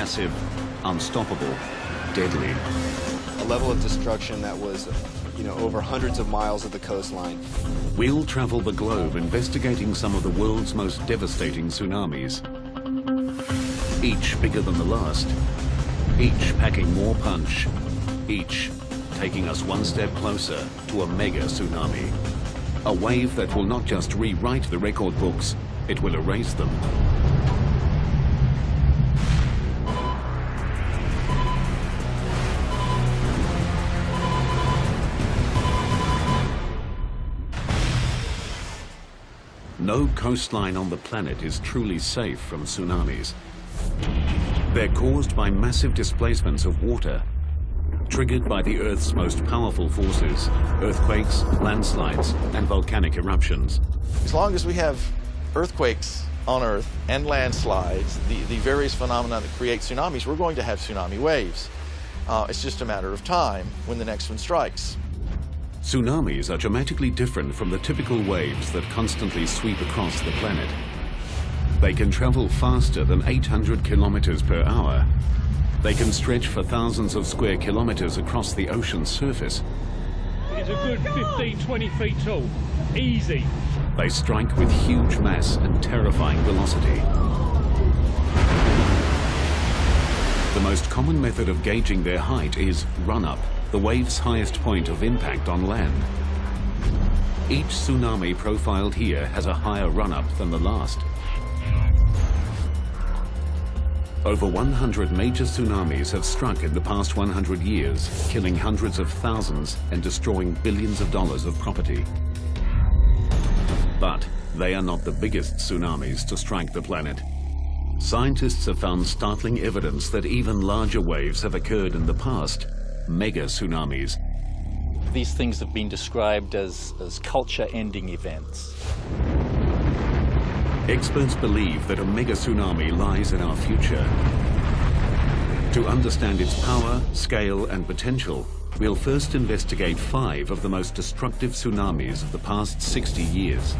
massive, unstoppable, deadly. A level of destruction that was, over hundreds of miles of the coastline. We'll travel the globe investigating some of the world's most devastating tsunamis. Each bigger than the last, each packing more punch, each taking us one step closer to a mega tsunami. A wave that will not just rewrite the record books, it will erase them. No coastline on the planet is truly safe from tsunamis. They're caused by massive displacements of water, triggered by the Earth's most powerful forces, earthquakes, landslides, and volcanic eruptions. As long as we have earthquakes on Earth and landslides, the various phenomena that create tsunamis, we're going to have tsunami waves. It's just a matter of time when the next one strikes. Tsunamis are dramatically different from the typical waves that constantly sweep across the planet. They can travel faster than 800 kilometers per hour. They can stretch for thousands of square kilometers across the ocean's surface. It's a good 15, 20 feet tall. Easy. They strike with huge mass and terrifying velocity. The most common method of gauging their height is run-up, the wave's highest point of impact on land. Each tsunami profiled here has a higher run-up than the last. Over 100 major tsunamis have struck in the past 100 years, killing hundreds of thousands and destroying billions of dollars of property. But they are not the biggest tsunamis to strike the planet. Scientists have found startling evidence that even larger waves have occurred in the past, mega tsunamis. These things have been described as culture-ending events. Experts believe that a mega tsunami lies in our future. To understand its power, scale, and potential, we'll first investigate 5 of the most destructive tsunamis of the past 60 years.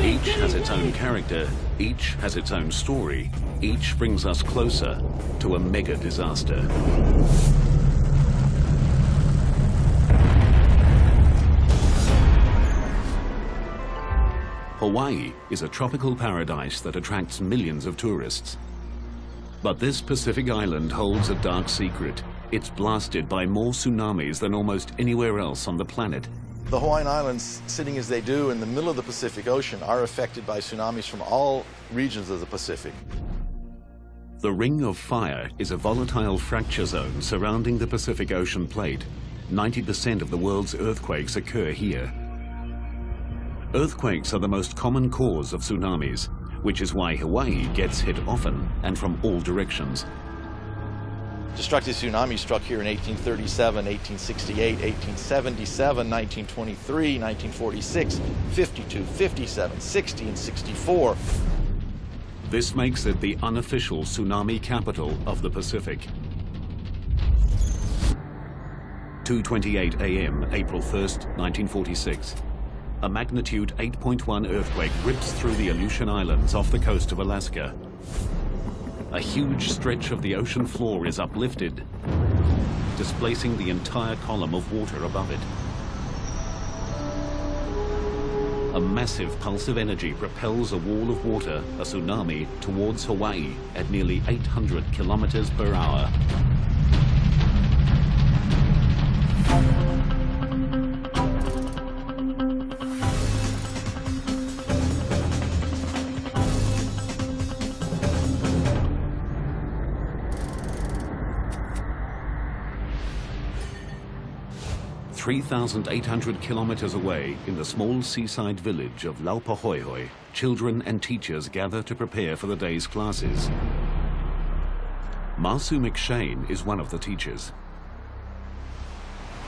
Each has its own character, each has its own story, each brings us closer to a mega disaster. Hawaii is a tropical paradise that attracts millions of tourists. But this Pacific island holds a dark secret. It's blasted by more tsunamis than almost anywhere else on the planet. The Hawaiian Islands, sitting as they do in the middle of the Pacific Ocean, are affected by tsunamis from all regions of the Pacific. The Ring of Fire is a volatile fracture zone surrounding the Pacific Ocean plate. 90% of the world's earthquakes occur here. Earthquakes are the most common cause of tsunamis, which is why Hawaii gets hit often and from all directions. Destructive tsunamis struck here in 1837, 1868, 1877, 1923, 1946, 52, 57, 60, and 64. This makes it the unofficial tsunami capital of the Pacific. 2:28 a.m., April 1st, 1946. A magnitude 8.1 earthquake rips through the Aleutian Islands off the coast of Alaska. A huge stretch of the ocean floor is uplifted, displacing the entire column of water above it. A massive pulse of energy propels a wall of water, a tsunami, towards Hawaii at nearly 800 kilometers per hour. (3,800 kilometers away in the small seaside village of Laupahoehoe, children and teachers gather to prepare for the day's classes. Marsu McShane is one of the teachers.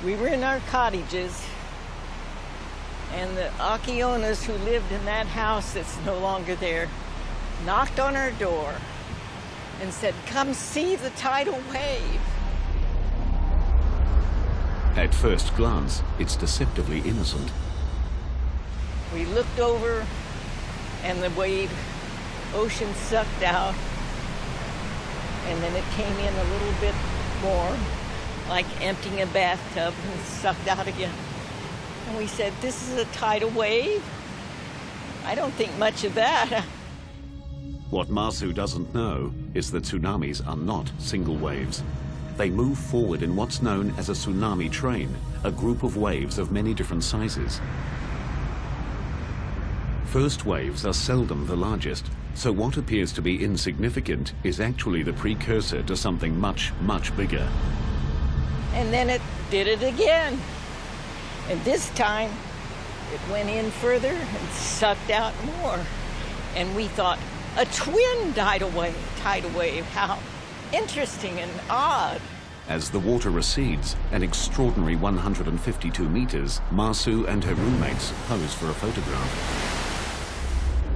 We were in our cottages, and the Akionas who lived in that house that's no longer there knocked on our door and said, "Come see the tidal wave." At first glance, it's deceptively innocent. We looked over, and the wave ocean sucked out, and then it came in a little bit more, like emptying a bathtub, and sucked out again. And we said, this is a tidal wave? I don't think much of that. What Masu doesn't know is that tsunamis are not single waves. They move forward in what's known as a tsunami train, a group of waves of many different sizes. First waves are seldom the largest, so what appears to be insignificant is actually the precursor to something much, much bigger. And then it did it again. And this time, it went in further and sucked out more. And we thought, a twin tidal wave, how interesting and odd. As the water recedes, an extraordinary 152 meters, Masu and her roommates pose for a photograph.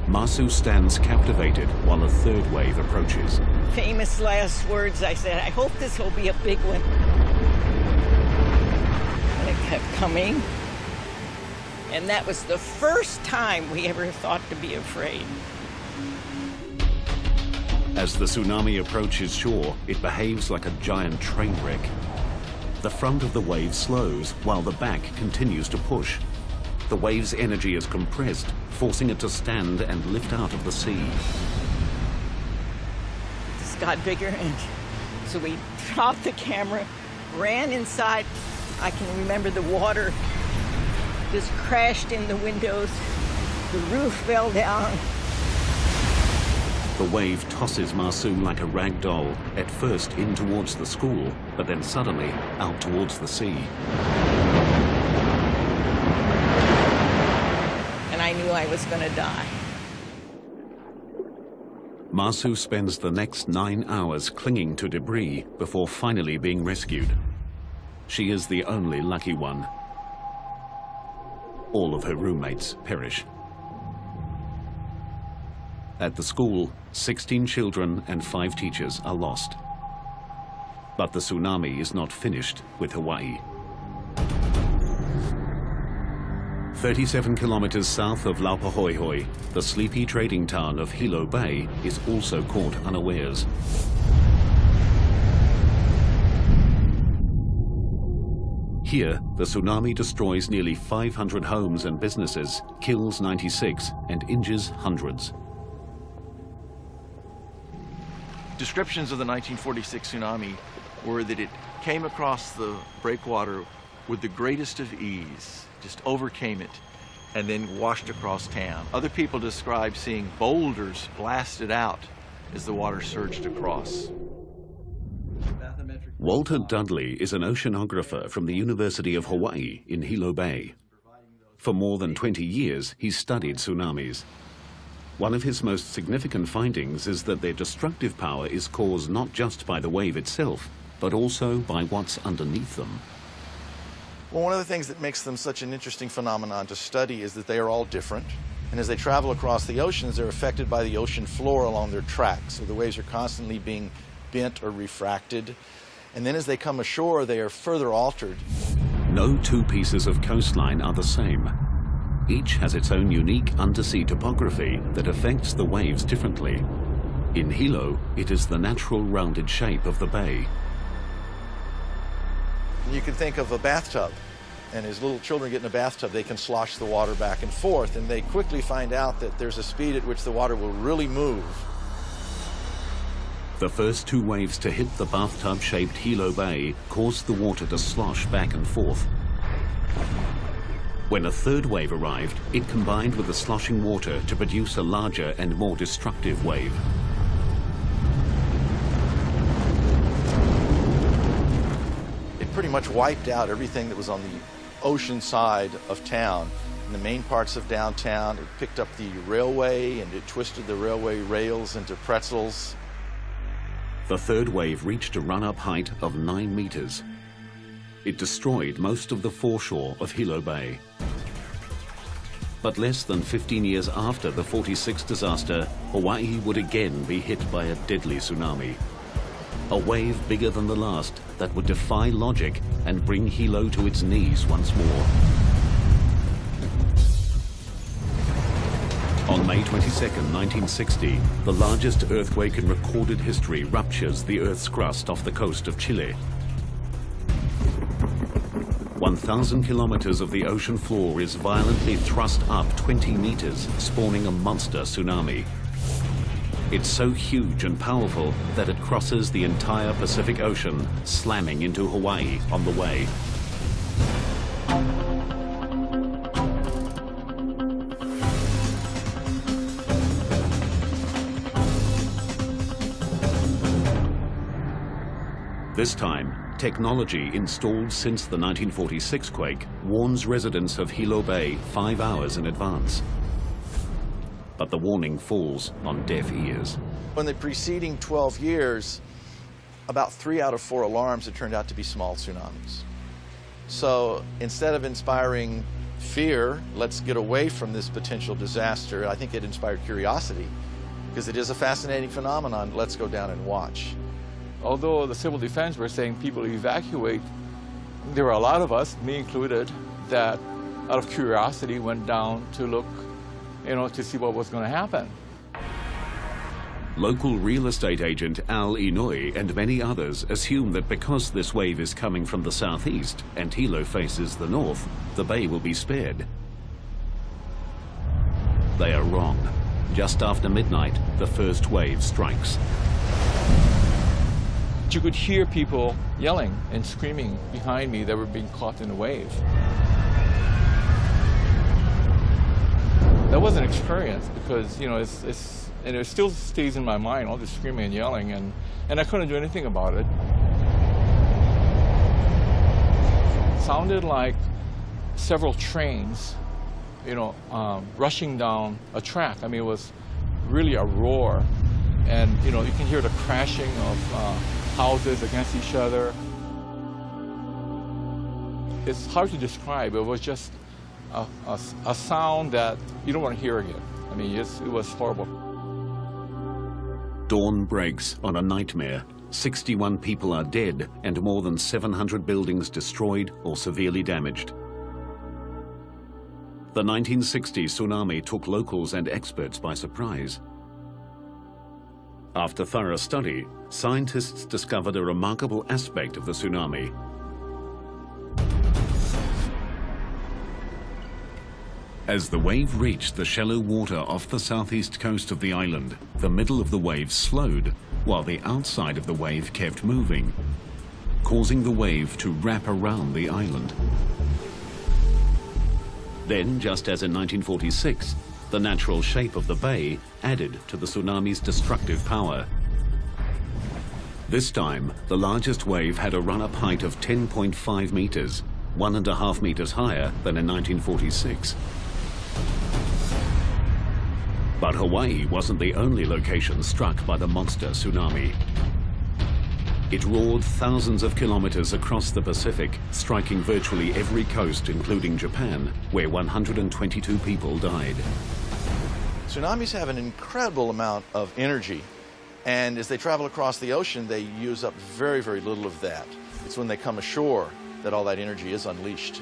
Masu stands captivated while a third wave approaches. Famous last words, I said, I hope this will be a big one. And it kept coming. And that was the first time we ever thought to be afraid. As the tsunami approaches shore, it behaves like a giant train wreck. The front of the wave slows while the back continues to push. The wave's energy is compressed, forcing it to stand and lift out of the sea. This got bigger, and so we dropped the camera, ran inside. I can remember the water just crashed in the windows. The roof fell down. The wave tosses Masu like a rag doll, at first in towards the school, but then suddenly out towards the sea. And I knew I was going to die. Masu spends the next 9 hours clinging to debris before finally being rescued. She is the only lucky one. All of her roommates perish. At the school, 16 children and 5 teachers are lost. But the tsunami is not finished with Hawaii. 37 kilometers south of Laupahoehoe, the sleepy trading town of Hilo Bay is also caught unawares. Here, the tsunami destroys nearly 500 homes and businesses, kills 96, and injures hundreds. Descriptions of the 1946 tsunami were that it came across the breakwater with the greatest of ease, just overcame it, and then washed across town. Other people describe seeing boulders blasted out as the water surged across. Walter Dudley is an oceanographer from the University of Hawaii in Hilo Bay. For more than 20 years, he's studied tsunamis. One of his most significant findings is that their destructive power is caused not just by the wave itself, but also by what's underneath them. Well, one of the things that makes them such an interesting phenomenon to study is that they are all different. And as they travel across the oceans, they're affected by the ocean floor along their tracks. So the waves are constantly being bent or refracted. And then as they come ashore, they are further altered. No two pieces of coastline are the same. Each has its own unique undersea topography that affects the waves differently. In Hilo, it is the natural rounded shape of the bay. You can think of a bathtub, and as little children get in a bathtub, they can slosh the water back and forth, and they quickly find out that there's a speed at which the water will really move. The first 2 waves to hit the bathtub-shaped Hilo Bay caused the water to slosh back and forth. When a third wave arrived, it combined with the sloshing water to produce a larger and more destructive wave. It pretty much wiped out everything that was on the ocean side of town. In the main parts of downtown, it picked up the railway and it twisted the railway rails into pretzels. The third wave reached a run-up height of 9 meters. It destroyed most of the foreshore of Hilo Bay. But less than 15 years after the 46 disaster, Hawaii would again be hit by a deadly tsunami. A wave bigger than the last that would defy logic and bring Hilo to its knees once more. On May 22, 1960, the largest earthquake in recorded history ruptures the Earth's crust off the coast of Chile. 1,000 kilometers of the ocean floor is violently thrust up 20 meters, spawning a monster tsunami. It's so huge and powerful that it crosses the entire Pacific Ocean, slamming into Hawaii on the way. This time, technology installed since the 1946 quake warns residents of Hilo Bay 5 hours in advance. But the warning falls on deaf ears. In the preceding 12 years, about 3 out of 4 alarms had turned out to be small tsunamis. So instead of inspiring fear, let's get away from this potential disaster, I think it inspired curiosity, because it is a fascinating phenomenon. Let's go down and watch. Although the civil defense were saying people evacuate, there were a lot of us, me included, that out of curiosity went down to look, to see what was going to happen. Local real estate agent Al Inouye and many others assume that because this wave is coming from the southeast and Hilo faces the north, the bay will be spared. They are wrong. Just after midnight, the first wave strikes. You could hear people yelling and screaming behind me that were being caught in a wave. That was an experience because, and it still stays in my mind, all this screaming and yelling, and I couldn't do anything about it. It sounded like several trains, rushing down a track. I mean, it was really a roar, and, you can hear the crashing of houses against each other. It's hard to describe. It was just a sound that you don't want to hear again. I mean, it was horrible. Dawn breaks on a nightmare. 61 people are dead and more than 700 buildings destroyed or severely damaged. The 1960 tsunami took locals and experts by surprise. After thorough study, scientists discovered a remarkable aspect of the tsunami. As the wave reached the shallow water off the southeast coast of the island, the middle of the wave slowed, while the outside of the wave kept moving, causing the wave to wrap around the island. Then, just as in 1946, the natural shape of the bay added to the tsunami's destructive power. This time, the largest wave had a run-up height of 10.5 meters, 1.5 meters higher than in 1946. But Hawaii wasn't the only location struck by the monster tsunami. It roared thousands of kilometers across the Pacific, striking virtually every coast, including Japan, where 122 people died. Tsunamis have an incredible amount of energy, and as they travel across the ocean, they use up very, very little of that. It's when they come ashore that all that energy is unleashed.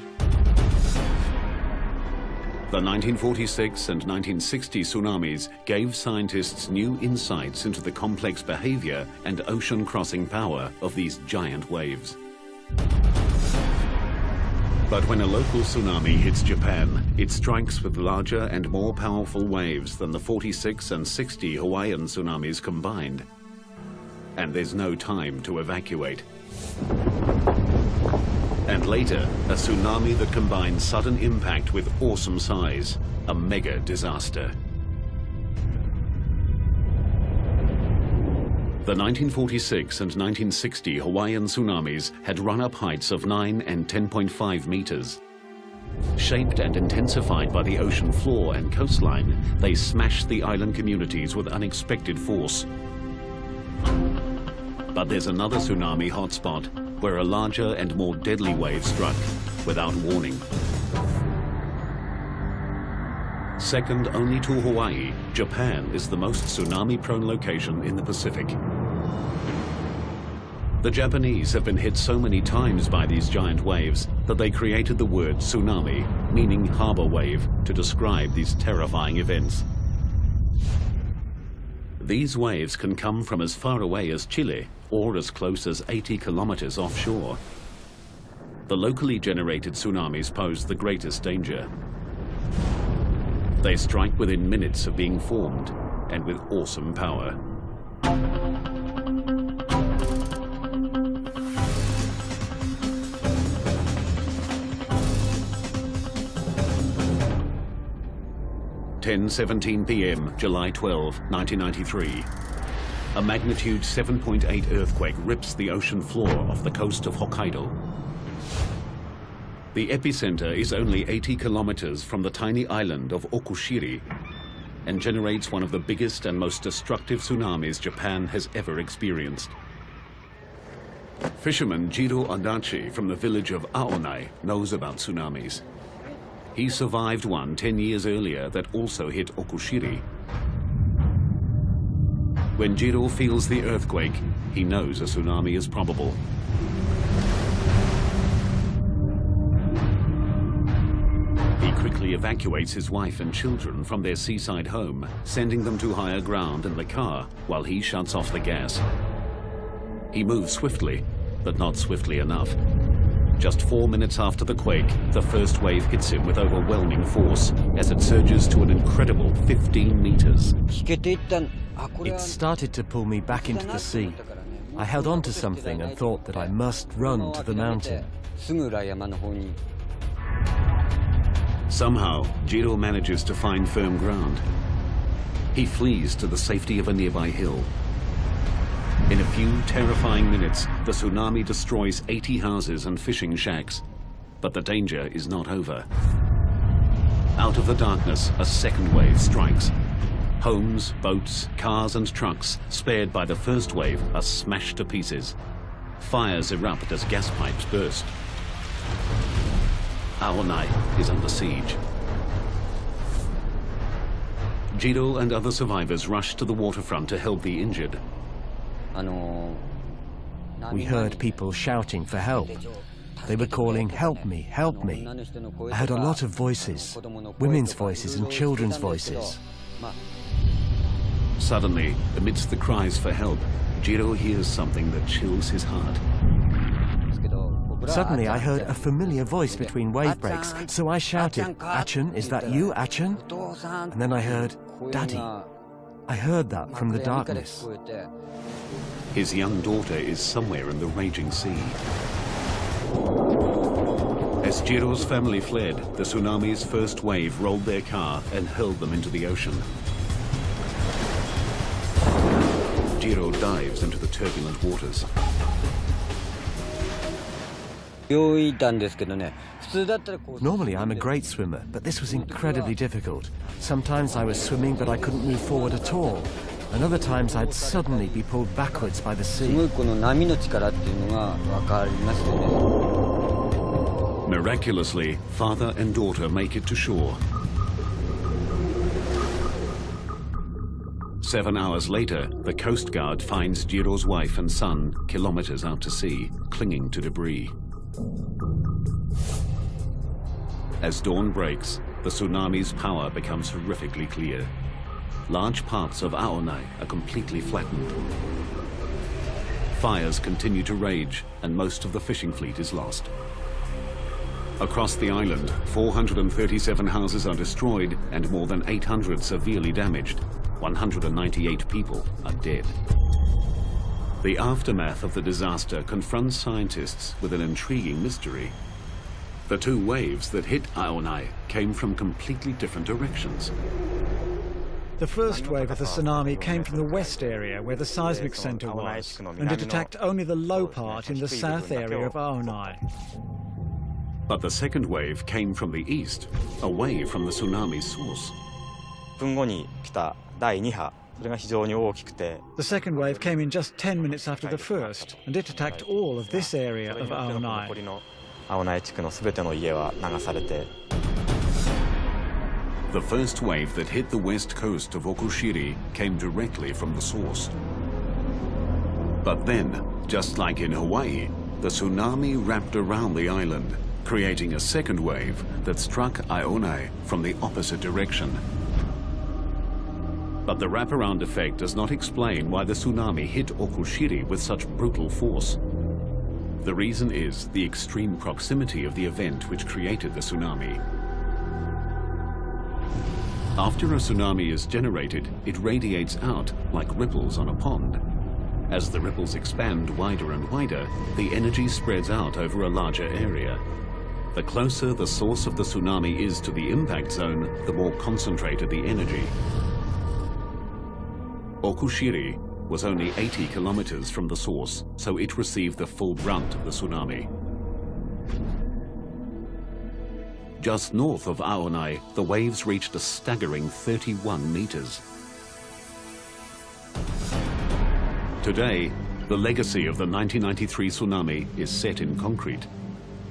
The 1946 and 1960 tsunamis gave scientists new insights into the complex behavior and ocean-crossing power of these giant waves. But when a local tsunami hits Japan, it strikes with larger and more powerful waves than the 46 and 60 Hawaiian tsunamis combined. And there's no time to evacuate. And later, a tsunami that combines sudden impact with awesome size, a mega disaster. The 1946 and 1960 Hawaiian tsunamis had run-up heights of 9 and 10.5 meters. Shaped and intensified by the ocean floor and coastline, they smashed the island communities with unexpected force. But there's another tsunami hotspot, where a larger and more deadly wave struck without warning. Second only to Hawaii, Japan is the most tsunami-prone location in the Pacific. The Japanese have been hit so many times by these giant waves that they created the word tsunami, meaning harbor wave, to describe these terrifying events. These waves can come from as far away as Chile or as close as 80 kilometers offshore. The locally generated tsunamis pose the greatest danger. They strike within minutes of being formed and with awesome power. (10:17 p.m., July 12, 1993). A magnitude 7.8 earthquake rips the ocean floor off the coast of Hokkaido. The epicenter is only 80 kilometers from the tiny island of Okushiri and generates one of the biggest and most destructive tsunamis Japan has ever experienced. Fisherman Jiro Adachi from the village of Aonai knows about tsunamis. He survived one 10 years earlier that also hit Okushiri. When Jiro feels the earthquake, he knows a tsunami is probable. He quickly evacuates his wife and children from their seaside home, sending them to higher ground in the car while he shuts off the gas. He moves swiftly, but not swiftly enough. Just 4 minutes after the quake, the first wave hits him with overwhelming force as it surges to an incredible 15 meters. It started to pull me back into the sea. I held on to something and thought that I must run to the mountain. Somehow, Jiro manages to find firm ground. He flees to the safety of a nearby hill. In a few terrifying minutes, the tsunami destroys 80 houses and fishing shacks. But the danger is not over. Out of the darkness, a second wave strikes. Homes, boats, cars and trucks, spared by the first wave, are smashed to pieces. Fires erupt as gas pipes burst. Aonai is under siege. Jiro and other survivors rush to the waterfront to help the injured. We heard people shouting for help. They were calling, "Help me, help me." I heard a lot of voices, women's voices and children's voices. Suddenly, amidst the cries for help, Jiro hears something that chills his heart. Suddenly I heard a familiar voice between wave breaks, so I shouted, "Achan, is that you, Achan?" And then I heard, "Daddy." I heard that from the darkness. His young daughter is somewhere in the raging sea. As Jiro's family fled, the tsunami's first wave rolled their car and hurled them into the ocean. Jiro dives into the turbulent waters. Normally I'm a great swimmer, but this was incredibly difficult. Sometimes I was swimming but I couldn't move forward at all, and other times I'd suddenly be pulled backwards by the sea. Miraculously, father and daughter make it to shore. 7 hours later, the Coast Guard finds Jiro's wife and son kilometers out to sea, clinging to debris. As dawn breaks, the tsunami's power becomes horrifically clear. Large parts of Aonai are completely flattened. Fires continue to rage, and most of the fishing fleet is lost. Across the island, 437 houses are destroyed and more than 800 severely damaged. 198 people are dead. The aftermath of the disaster confronts scientists with an intriguing mystery. The two waves that hit Aonai came from completely different directions. The first wave of the tsunami came from the west area where the seismic center was, and it attacked only the low part in the south area of Aonai. But the second wave came from the east, away from the tsunami's source. The second wave came in just 10 minutes after the first, and it attacked all of this area of Aonai. The first wave that hit the west coast of Okushiri came directly from the source. But then, just like in Hawaii, the tsunami wrapped around the island, creating a second wave that struck Aonai from the opposite direction. But the wraparound effect does not explain why the tsunami hit Okushiri with such brutal force. The reason is the extreme proximity of the event which created the tsunami. After a tsunami is generated, it radiates out like ripples on a pond. As the ripples expand wider and wider, the energy spreads out over a larger area. The closer the source of the tsunami is to the impact zone, the more concentrated the energy. Okushiri was only 80 kilometers from the source, so it received the full brunt of the tsunami. Just north of Aonai, the waves reached a staggering 31 meters. Today, the legacy of the 1993 tsunami is set in concrete.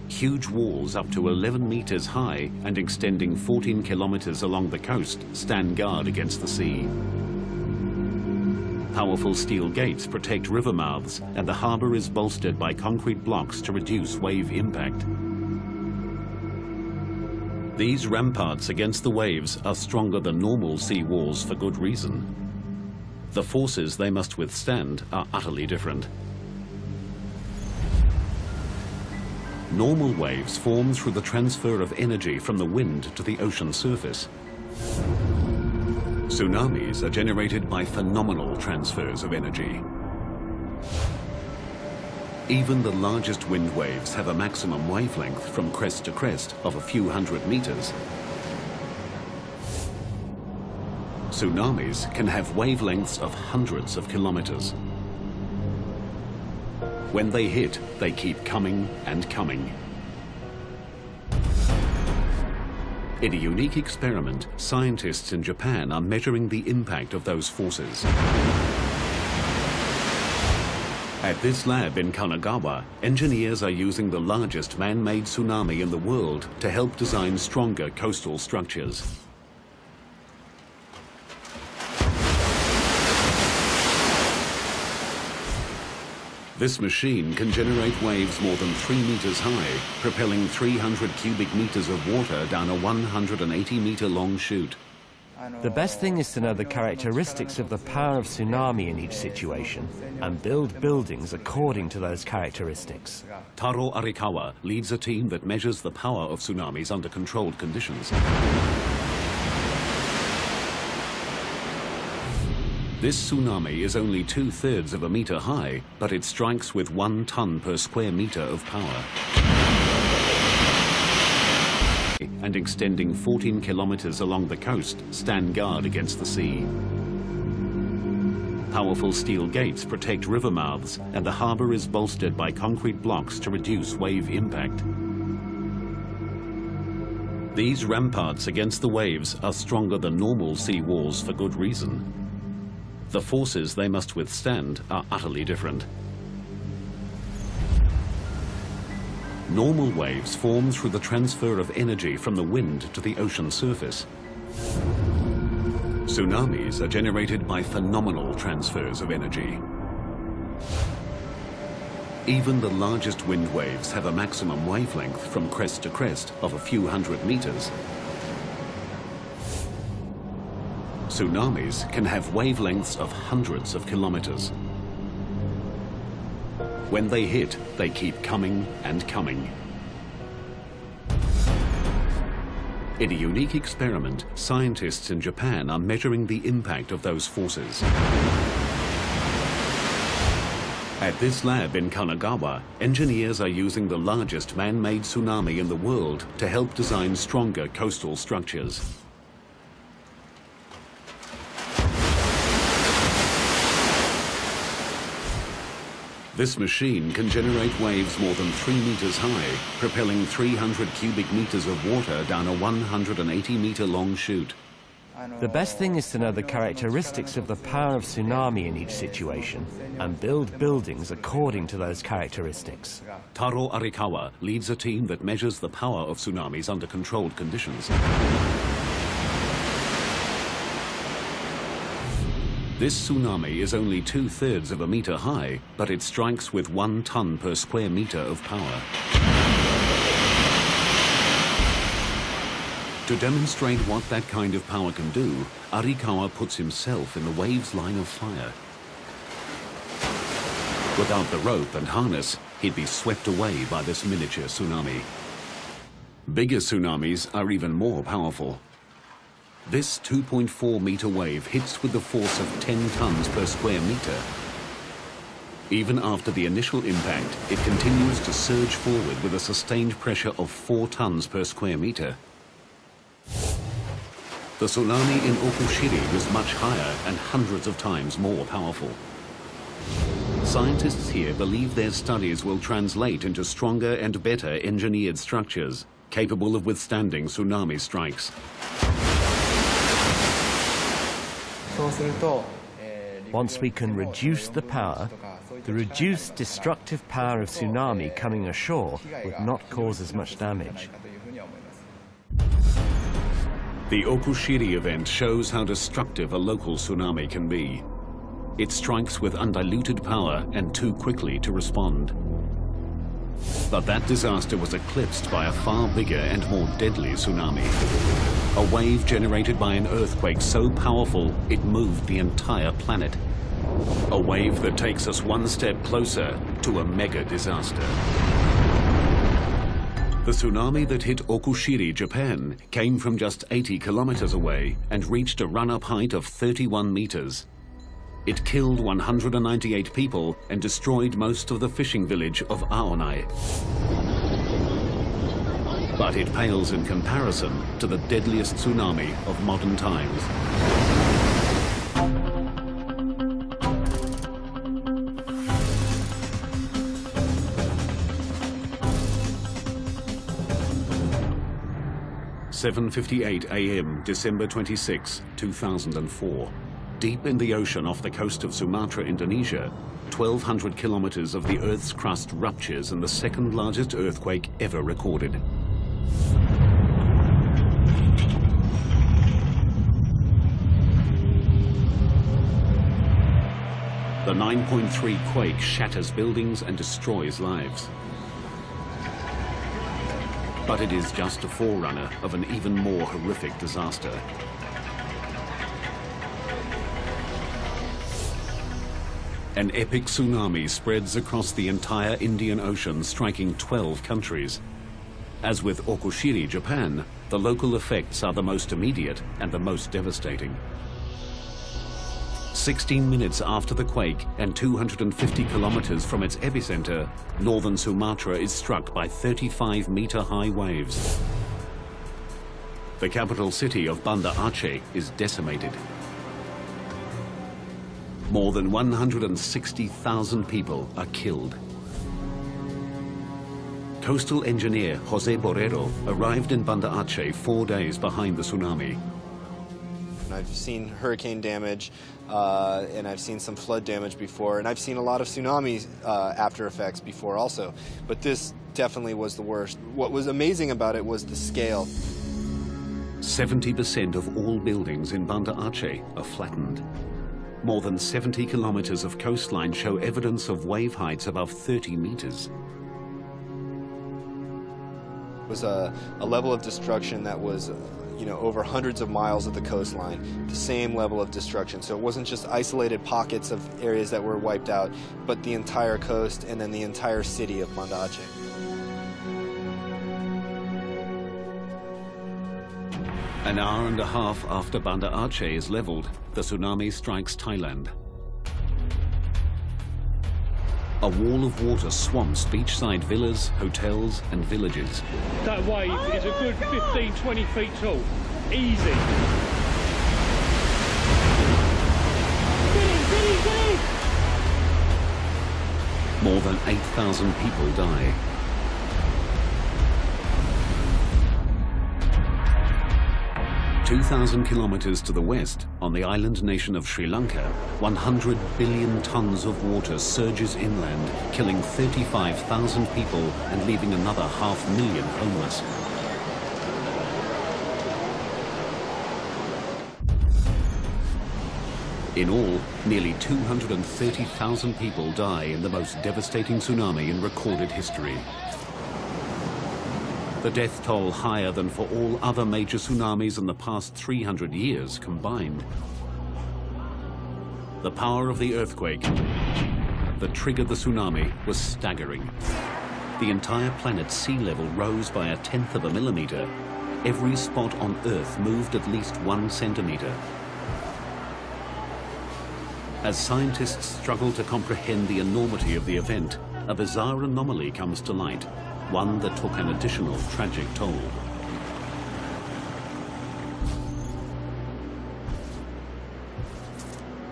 Huge walls up to 11 meters high and extending 14 kilometers along the coast stand guard against the sea. Powerful steel gates protect river mouths, and the harbor is bolstered by concrete blocks to reduce wave impact. These ramparts against the waves are stronger than normal sea walls for good reason. The forces they must withstand are utterly different. Normal waves form through the transfer of energy from the wind to the ocean surface. Tsunamis are generated by phenomenal transfers of energy. Even the largest wind waves have a maximum wavelength from crest to crest of a few hundred meters. Tsunamis can have wavelengths of hundreds of kilometers. When they hit, they keep coming and coming. In a unique experiment, scientists in Japan are measuring the impact of those forces. At this lab in Kanagawa, engineers are using the largest man-made tsunami in the world to help design stronger coastal structures. This machine can generate waves more than 3 meters high, propelling 300 cubic meters of water down a 180-meter long chute. The best thing is to know the characteristics of the power of tsunami in each situation and build buildings according to those characteristics. Taro Arikawa leads a team that measures the power of tsunamis under controlled conditions. This tsunami is only 2/3 of a meter high, but it strikes with 1 ton per square meter of power. And extending 14 kilometers along the coast, stand guard against the sea. Powerful steel gates protect river mouths, and the harbor is bolstered by concrete blocks to reduce wave impact. These ramparts against the waves are stronger than normal sea walls for good reason. The forces they must withstand are utterly different. Normal waves form through the transfer of energy from the wind to the ocean surface. Tsunamis are generated by phenomenal transfers of energy. Even the largest wind waves have a maximum wavelength from crest to crest of a few hundred meters. Tsunamis can have wavelengths of hundreds of kilometers. When they hit, they keep coming and coming. In a unique experiment, scientists in Japan are measuring the impact of those forces. At this lab in Kanagawa, engineers are using the largest man-made tsunami in the world to help design stronger coastal structures. This machine can generate waves more than 3 meters high, propelling 300 cubic meters of water down a 180-meter long chute. The best thing is to know the characteristics of the power of tsunami in each situation and build buildings according to those characteristics. Taro Arikawa leads a team that measures the power of tsunamis under controlled conditions. This tsunami is only 2/3 of a meter high, but it strikes with 1 ton per square meter of power. To demonstrate what that kind of power can do, Arikawa puts himself in the wave's line of fire. Without the rope and harness, he'd be swept away by this miniature tsunami. Bigger tsunamis are even more powerful. This 2.4-meter wave hits with the force of 10 tons per square meter. Even after the initial impact, it continues to surge forward with a sustained pressure of 4 tons per square meter. The tsunami in Okushiri was much higher and hundreds of times more powerful. Scientists here believe their studies will translate into stronger and better engineered structures, capable of withstanding tsunami strikes. Once we can reduce the power, the reduced destructive power of tsunami coming ashore would not cause as much damage. The Okushiri event shows how destructive a local tsunami can be. It strikes with undiluted power and too quickly to respond. But that disaster was eclipsed by a far bigger and more deadly tsunami. A wave generated by an earthquake so powerful it moved the entire planet. A wave that takes us one step closer to a mega disaster. The tsunami that hit Okushiri, Japan, came from just 80 kilometers away and reached a run-up height of 31 meters. It killed 198 people and destroyed most of the fishing village of Aonai. But it pales in comparison to the deadliest tsunami of modern times. (7:58 a.m., December 26, 2004). Deep in the ocean off the coast of Sumatra, Indonesia, 1,200 kilometers of the Earth's crust ruptures in the second largest earthquake ever recorded. The 9.3 quake shatters buildings and destroys lives. But it is just a forerunner of an even more horrific disaster. An epic tsunami spreads across the entire Indian Ocean, striking 12 countries. As with Okushiri, Japan, the local effects are the most immediate and the most devastating. 16 minutes after the quake and 250 kilometers from its epicenter, northern Sumatra is struck by 35-meter-high waves. The capital city of Banda Aceh is decimated. More than 160,000 people are killed. Coastal engineer Jose Borrero arrived in Banda Aceh 4 days behind the tsunami. I've seen hurricane damage, and I've seen some flood damage before, and I've seen a lot of tsunami after effects before also, but this definitely was the worst. What was amazing about it was the scale. 70% of all buildings in Banda Aceh are flattened. More than 70 kilometers of coastline show evidence of wave heights above 30 meters. It was a level of destruction that was, over hundreds of miles of the coastline, the same level of destruction. So it wasn't just isolated pockets of areas that were wiped out, but the entire coast and then the entire city of Banda Aceh. An hour and a half after Banda Aceh is leveled, the tsunami strikes Thailand. A wall of water swamps beachside villas, hotels, and villages. That wave is a good 15, 20 feet tall. Easy. Get in! More than 8,000 people die. (2,000 kilometers to the west, on the island nation of Sri Lanka, 100 billion tons of water surges inland, killing 35,000 people and leaving another 500,000 homeless. In all, nearly 230,000 people die in the most devastating tsunami in recorded history. the death toll higher than for all other major tsunamis in the past 300 years combined. The power of the earthquake that triggered the tsunami was staggering. The entire planet's sea level rose by 1/10 of a millimeter. Every spot on Earth moved at least 1 centimeter. As scientists struggle to comprehend the enormity of the event, a bizarre anomaly comes to light, one that took an additional tragic toll.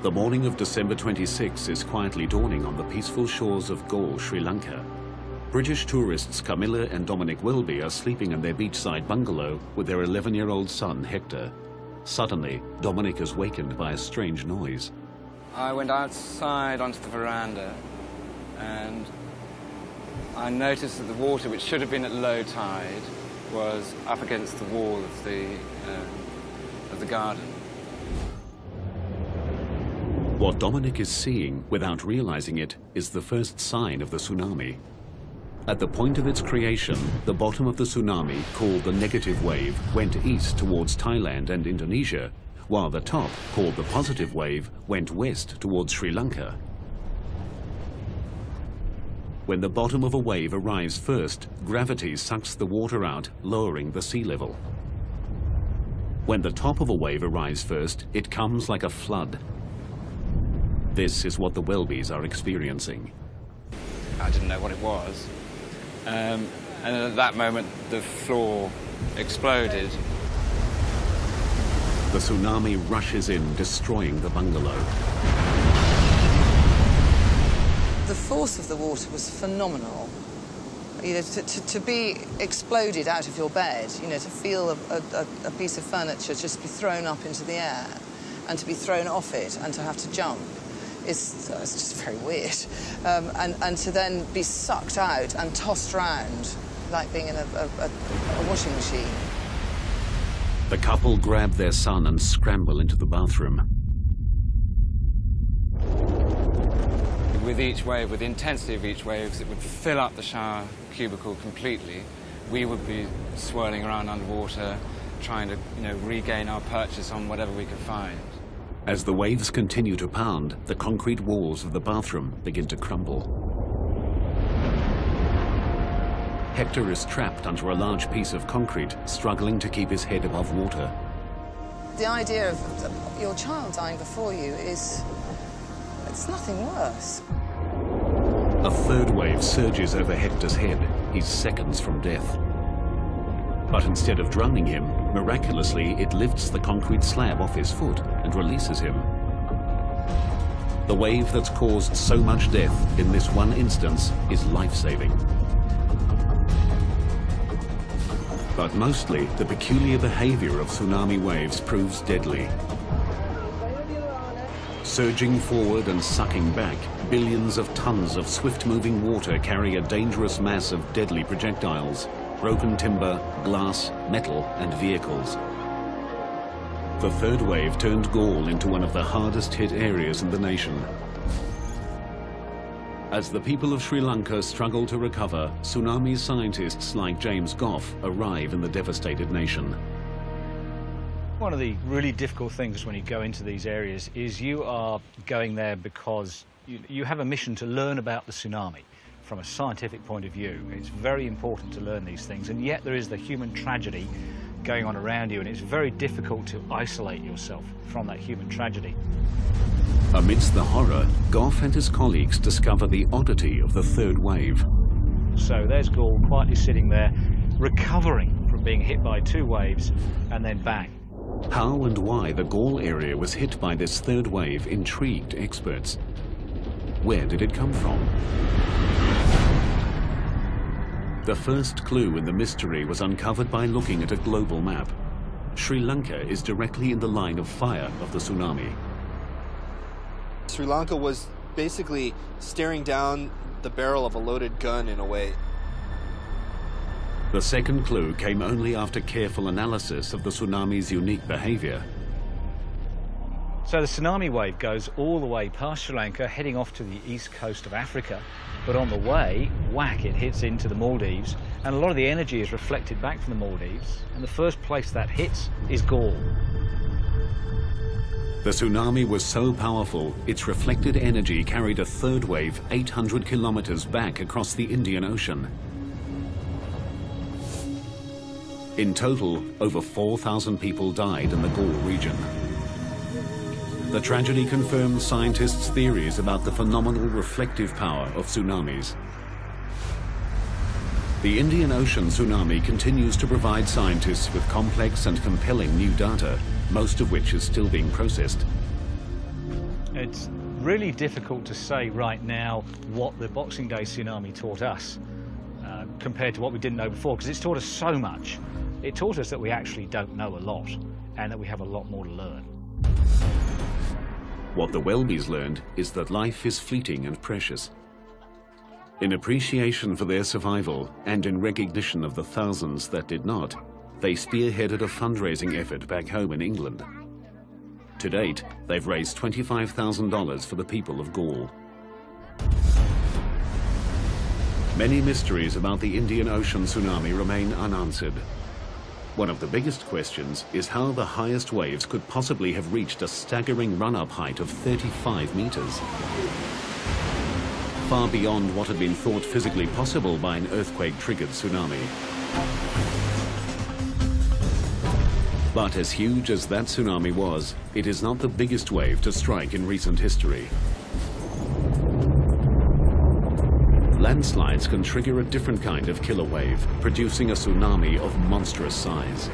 The morning of December 26 is quietly dawning on the peaceful shores of Galle, Sri Lanka. British tourists Camilla and Dominic Welby are sleeping in their beachside bungalow with their 11-year-old son, Hector. Suddenly, Dominic is wakened by a strange noise. I went outside onto the veranda and I noticed that the water, which should have been at low tide, was up against the wall of the garden. What Dominic is seeing, without realizing it, is the first sign of the tsunami. At the point of its creation, the bottom of the tsunami, called the negative wave, went east towards Thailand and Indonesia, while the top, called the positive wave, went west towards Sri Lanka. When the bottom of a wave arrives first, gravity sucks the water out, lowering the sea level. When the top of a wave arrives first, it comes like a flood. This is what the Welbys are experiencing. I didn't know what it was. And at that moment, the floor exploded. The tsunami rushes in, destroying the bungalow. The force of the water was phenomenal. You know, to be exploded out of your bed, you know, to feel a piece of furniture just be thrown up into the air and to be thrown off it and to have to jump. It's just very weird. And to then be sucked out and tossed around like being in a washing machine. The couple grab their son and scramble into the bathroom. With each wave, with the intensity of each wave, because it would fill up the shower cubicle completely, we would be swirling around underwater, trying to, you know, regain our purchase on whatever we could find. As the waves continue to pound, the concrete walls of the bathroom begin to crumble. Hector is trapped under a large piece of concrete, struggling to keep his head above water. The idea of your child dying before you it's nothing worse. A third wave surges over Hector's head. He's seconds from death. But instead of drowning him, miraculously, it lifts the concrete slab off his foot and releases him. The wave that's caused so much death in this one instance is life-saving. But mostly, the peculiar behavior of tsunami waves proves deadly. Surging forward and sucking back, billions of tons of swift-moving water carry a dangerous mass of deadly projectiles. Broken timber, glass, metal, and vehicles. The third wave turned Galle into one of the hardest hit areas in the nation. As the people of Sri Lanka struggle to recover, tsunami scientists like James Goff arrive in the devastated nation. One of the really difficult things when you go into these areas is you are going there because you have a mission to learn about the tsunami. From a scientific point of view, it's very important to learn these things, and yet there is the human tragedy going on around you, and it's very difficult to isolate yourself from that human tragedy. Amidst the horror, Goff and his colleagues discover the oddity of the third wave. So there's Galle quietly sitting there, recovering from being hit by 2 waves, and then bang. How and why the Galle area was hit by this third wave intrigued experts. Where did it come from? The first clue in the mystery was uncovered by looking at a global map. Sri Lanka is directly in the line of fire of the tsunami. Sri Lanka was basically staring down the barrel of a loaded gun in a way. The second clue came only after careful analysis of the tsunami's unique behavior. So the tsunami wave goes all the way past Sri Lanka, heading off to the east coast of Africa. But on the way, whack, it hits into the Maldives, And a lot of the energy is reflected back from the Maldives, and the first place that hits is Galle. The tsunami was so powerful, its reflected energy carried a third wave 800 kilometers back across the Indian Ocean. In total, over 4,000 people died in the Galle region. The tragedy confirmed scientists' theories about the phenomenal reflective power of tsunamis. The Indian Ocean tsunami continues to provide scientists with complex and compelling new data, most of which is still being processed. It's really difficult to say right now what the Boxing Day tsunami taught us compared to what we didn't know before, because it's taught us so much. It taught us that we actually don't know a lot and that we have a lot more to learn. What the Welbys learned is that life is fleeting and precious. In appreciation for their survival and in recognition of the thousands that did not, they spearheaded a fundraising effort back home in England. To date, they've raised $25,000 for the people of Galle. Many mysteries about the Indian Ocean tsunami remain unanswered. One of the biggest questions is how the highest waves could possibly have reached a staggering run-up height of 35 meters. Far beyond what had been thought physically possible by an earthquake-triggered tsunami. But as huge as that tsunami was, it is not the biggest wave to strike in recent history. Landslides can trigger a different kind of killer wave, producing a tsunami of monstrous size.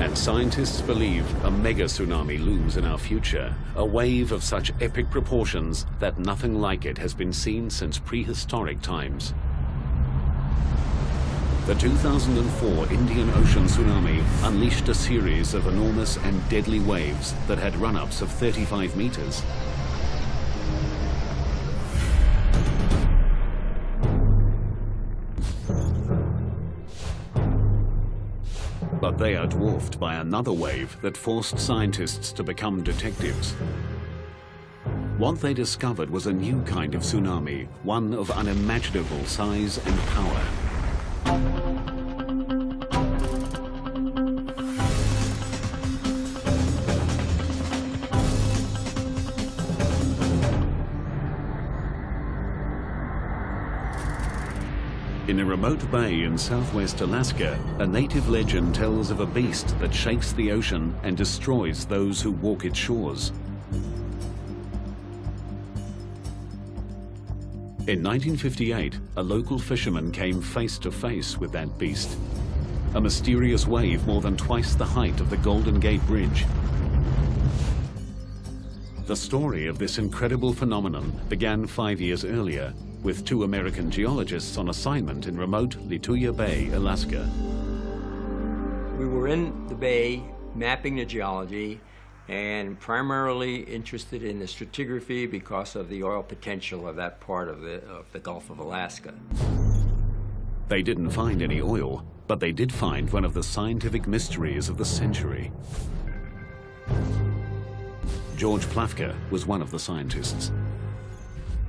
And scientists believe a mega tsunami looms in our future, a wave of such epic proportions that nothing like it has been seen since prehistoric times. The 2004 Indian Ocean tsunami unleashed a series of enormous and deadly waves that had run-ups of 35 meters. But they are dwarfed by another wave that forced scientists to become detectives. What they discovered was a new kind of tsunami, one of unimaginable size and power. In a remote bay in southwest Alaska, a native legend tells of a beast that shakes the ocean and destroys those who walk its shores. In 1958, a local fisherman came face to face with that beast. A mysterious wave more than twice the height of the Golden Gate Bridge. The story of this incredible phenomenon began 5 years earlier, with 2 American geologists on assignment in remote Lituya Bay, Alaska. We were in the bay mapping the geology and primarily interested in the stratigraphy because of the oil potential of that part of the Gulf of Alaska. They didn't find any oil, but they did find one of the scientific mysteries of the century. George Plafka was one of the scientists.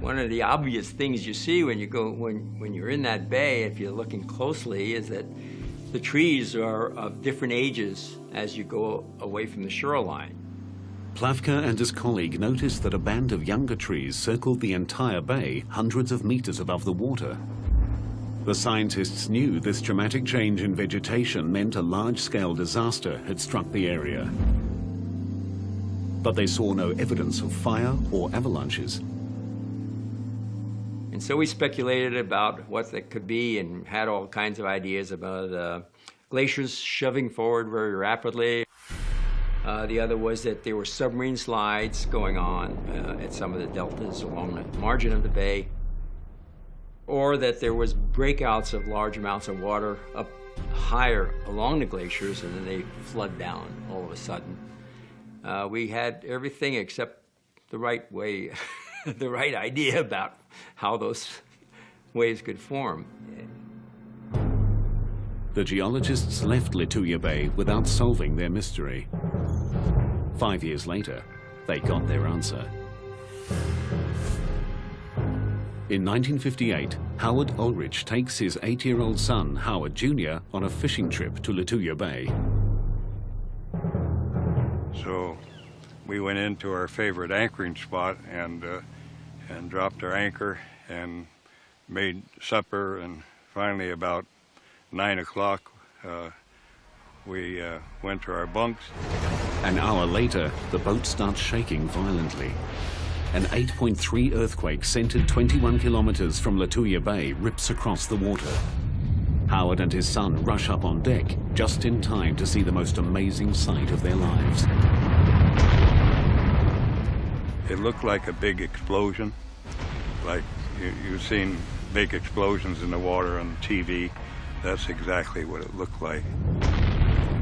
One of the obvious things you see when you're in that bay, if you're looking closely, is that the trees are of different ages as you go away from the shoreline. Plafka and his colleague noticed that a band of younger trees circled the entire bay, hundreds of meters above the water. The scientists knew this dramatic change in vegetation meant a large-scale disaster had struck the area. But they saw no evidence of fire or avalanches. And so we speculated about what that could be and had all kinds of ideas about glaciers shoving forward very rapidly. The other was that there were submarine slides going on at some of the deltas along the margin of the bay, or that there was breakouts of large amounts of water up higher along the glaciers and then they flood down all of a sudden. We had everything except the right way, the right idea about how those waves could form. The geologists left Lituya Bay without solving their mystery. 5 years later, they got their answer. In 1958, Howard Ulrich takes his 8-year-old son, Howard Jr., on a fishing trip to Lituya Bay. So we went into our favorite anchoring spot and dropped our anchor and made supper, and finally about 9 o'clock we went to our bunks. An hour later, the boat starts shaking violently. An 8.3 earthquake centered 21 kilometers from Lituya Bay rips across the water. Howard and his son rush up on deck just in time to see the most amazing sight of their lives. It looked like a big explosion, like you've seen big explosions in the water on TV. That's exactly what it looked like.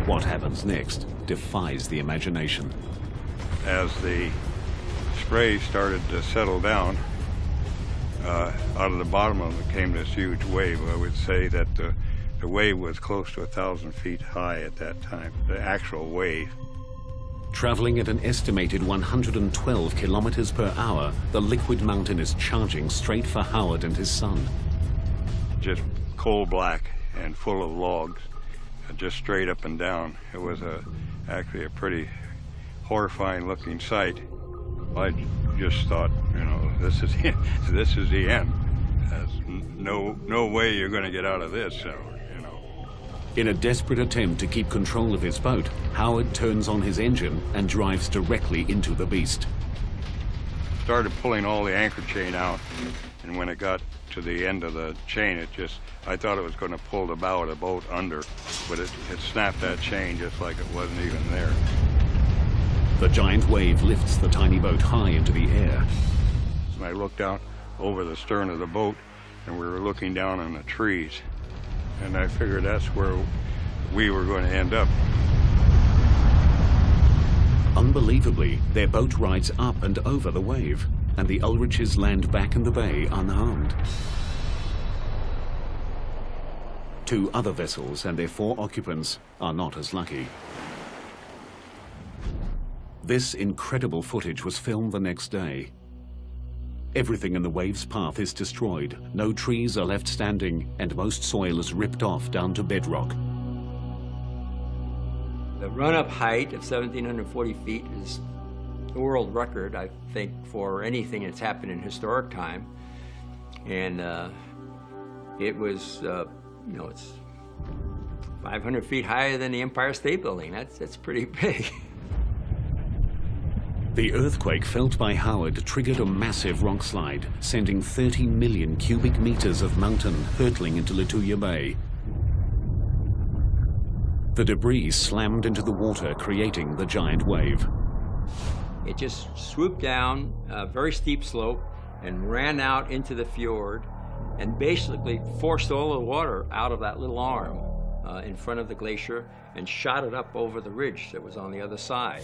What happens next defies the imagination. As the spray started to settle down, out of the bottom of it came this huge wave. I would say that the wave was close to 1,000 feet high at that time, the actual wave. Traveling at an estimated 112 kilometers per hour, the liquid mountain is charging straight for Howard and his son. Just coal black and full of logs, just straight up and down. It was actually a pretty horrifying looking sight. I just thought, you know, this is the end. There's no way you're going to get out of this, so, you know. In a desperate attempt to keep control of his boat, Howard turns on his engine and drives directly into the beast. Started pulling all the anchor chain out, and when it got to the end of the chain, I thought it was going to pull the bow of the boat under, but it snapped that chain just like it wasn't even there. The giant wave lifts the tiny boat high into the air. And I looked out over the stern of the boat, and we were looking down on the trees. And I figured that's where we were going to end up. Unbelievably, their boat rides up and over the wave, and the Ulriches land back in the bay unharmed. 2 other vessels and their 4 occupants are not as lucky. This incredible footage was filmed the next day. Everything in the wave's path is destroyed, no trees are left standing, and most soil is ripped off down to bedrock. The run-up height of 1,740 feet is the world record, I think, for anything that's happened in historic time. And it was, you know, it's 500 feet higher than the Empire State Building. That's pretty big. The earthquake felt by Howard triggered a massive rock slide, sending 30 million cubic meters of mountain hurtling into Lituya Bay. The debris slammed into the water, creating the giant wave. It just swooped down a very steep slope and ran out into the fjord and basically forced all the water out of that little arm in front of the glacier and shot it up over the ridge that was on the other side.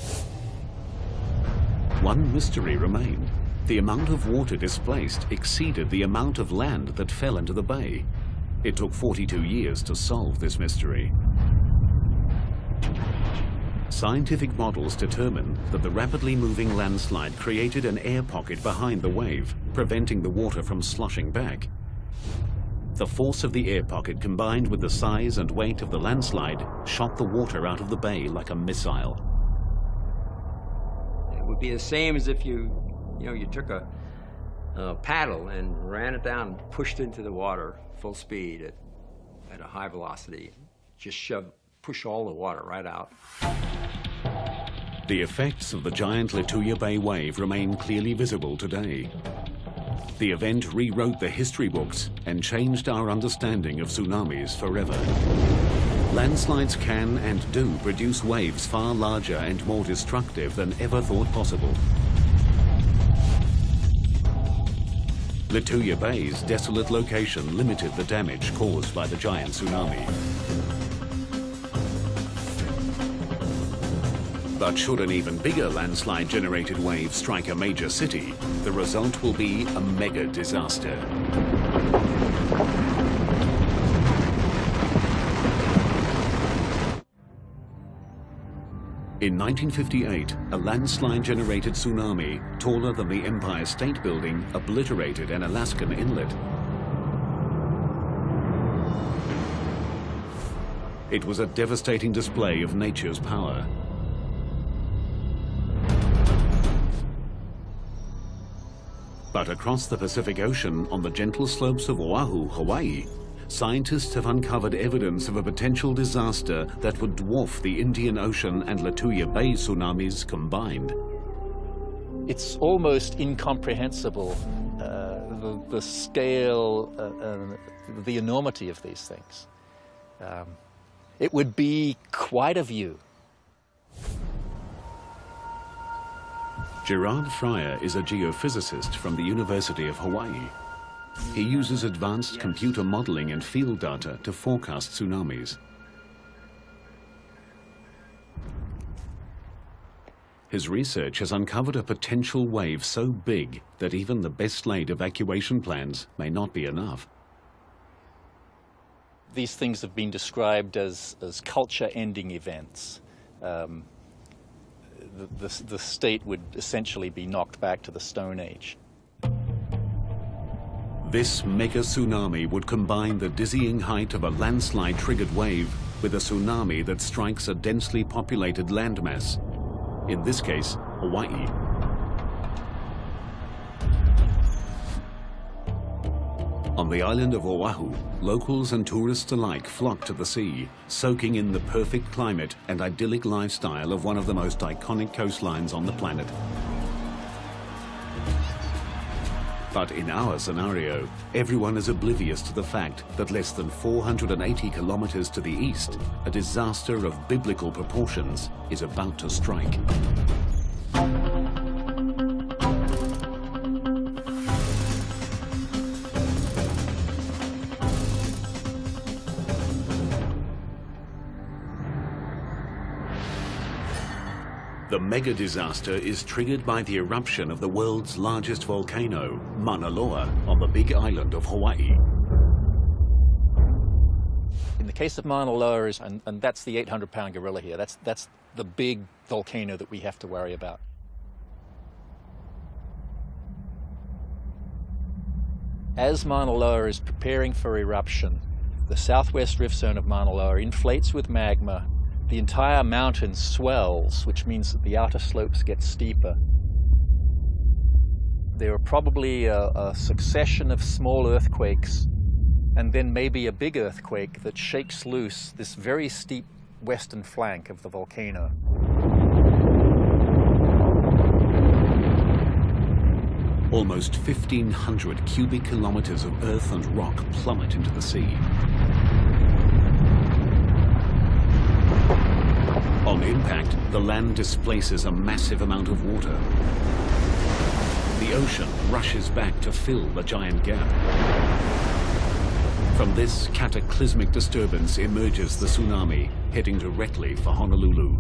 One mystery remained. The amount of water displaced exceeded the amount of land that fell into the bay. It took 42 years to solve this mystery. Scientific models determined that the rapidly moving landslide created an air pocket behind the wave, preventing the water from sloshing back. The force of the air pocket combined with the size and weight of the landslide shot the water out of the bay like a missile. It would be the same as if you took a paddle and ran it down, pushed into the water full speed at a high velocity, just push all the water right out. The effects of the giant Lituya Bay wave remain clearly visible today. The event rewrote the history books and changed our understanding of tsunamis forever. Landslides can and do produce waves far larger and more destructive than ever thought possible. Lituya Bay's desolate location limited the damage caused by the giant tsunami. But should an even bigger landslide-generated wave strike a major city, the result will be a mega disaster. In 1958, a landslide-generated tsunami, taller than the Empire State Building, obliterated an Alaskan inlet. It was a devastating display of nature's power. But across the Pacific Ocean, on the gentle slopes of Oahu, Hawaii, scientists have uncovered evidence of a potential disaster that would dwarf the Indian Ocean and Lituya Bay tsunamis combined. It's almost incomprehensible, the scale, the enormity of these things. It would be quite a view. Gerard Fryer is a geophysicist from the University of Hawaii. He uses advanced computer modeling and field data to forecast tsunamis. His research has uncovered a potential wave so big that even the best-laid evacuation plans may not be enough. These things have been described as culture-ending events. The state would essentially be knocked back to the Stone Age. This mega tsunami would combine the dizzying height of a landslide-triggered wave with a tsunami that strikes a densely populated landmass, in this case, Hawaii. On the island of Oahu, locals and tourists alike flock to the sea, soaking in the perfect climate and idyllic lifestyle of one of the most iconic coastlines on the planet. But in our scenario, everyone is oblivious to the fact that less than 480 kilometers to the east, a disaster of biblical proportions is about to strike. The mega disaster is triggered by the eruption of the world's largest volcano, Mauna Loa, on the big island of Hawaii. In the case of Mauna Loa, and that's the 800-pound gorilla here, that's the big volcano that we have to worry about. As Mauna Loa is preparing for eruption, the southwest rift zone of Mauna Loa inflates with magma. The entire mountain swells, which means that the outer slopes get steeper. There are probably a succession of small earthquakes, and then maybe a big earthquake that shakes loose this very steep western flank of the volcano. Almost 1,500 cubic kilometers of earth and rock plummet into the sea. On impact, the land displaces a massive amount of water. The ocean rushes back to fill the giant gap. From this cataclysmic disturbance emerges the tsunami, heading directly for Honolulu.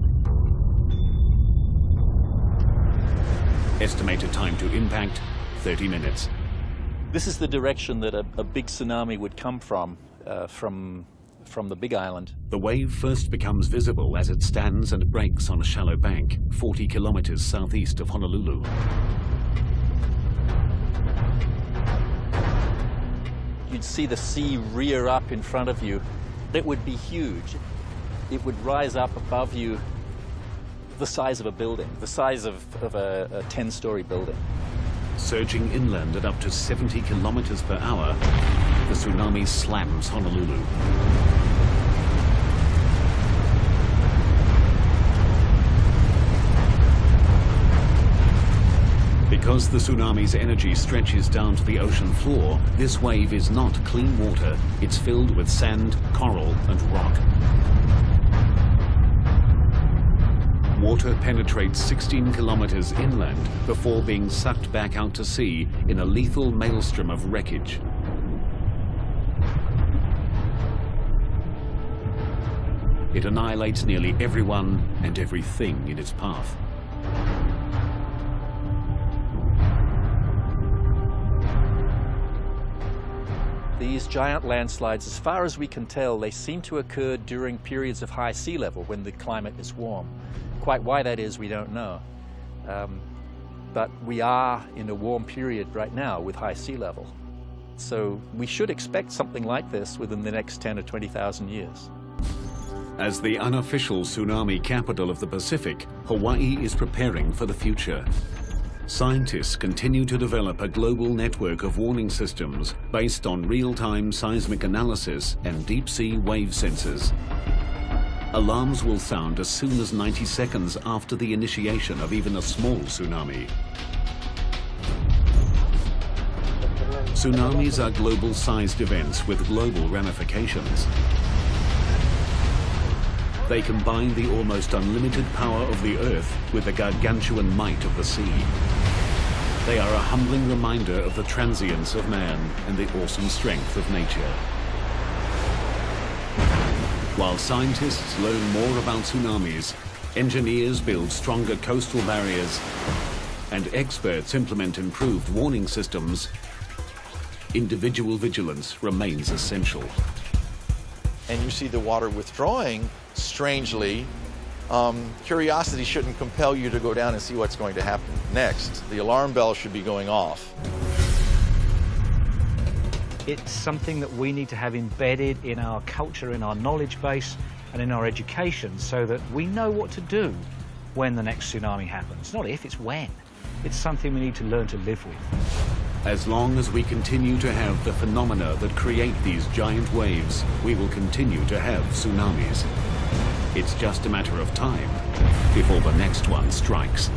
Estimated time to impact, 30 minutes. This is the direction that a big tsunami would come from the big island. The wave first becomes visible as it stands and breaks on a shallow bank, 40 kilometers southeast of Honolulu. You'd see the sea rear up in front of you. It would be huge. It would rise up above you the size of a building, the size of a 10-story building. Surging inland at up to 70 kilometers per hour, the tsunami slams Honolulu. Because the tsunami's energy stretches down to the ocean floor, this wave is not clean water. It's filled with sand, coral, and rock. Water penetrates 16 kilometers inland before being sucked back out to sea in a lethal maelstrom of wreckage. It annihilates nearly everyone and everything in its path. These giant landslides, as far as we can tell, they seem to occur during periods of high sea level when the climate is warm. Quite why that is, we don't know. But we are in a warm period right now with high sea level. So we should expect something like this within the next 10 or 20,000 years. As the unofficial tsunami capital of the Pacific, Hawaii is preparing for the future. Scientists continue to develop a global network of warning systems based on real-time seismic analysis and deep-sea wave sensors. Alarms will sound as soon as 90 seconds after the initiation of even a small tsunami. Tsunamis are global-sized events with global ramifications. They combine the almost unlimited power of the Earth with the gargantuan might of the sea. They are a humbling reminder of the transience of man and the awesome strength of nature. While scientists learn more about tsunamis, engineers build stronger coastal barriers, and experts implement improved warning systems, individual vigilance remains essential. And you see the water withdrawing, strangely, curiosity shouldn't compel you to go down and see what's going to happen next. The alarm bell should be going off. It's something that we need to have embedded in our culture, in our knowledge base, and in our education so that we know what to do when the next tsunami happens. Not if, it's when. It's something we need to learn to live with. As long as we continue to have the phenomena that create these giant waves, we will continue to have tsunamis. It's just a matter of time before the next one strikes.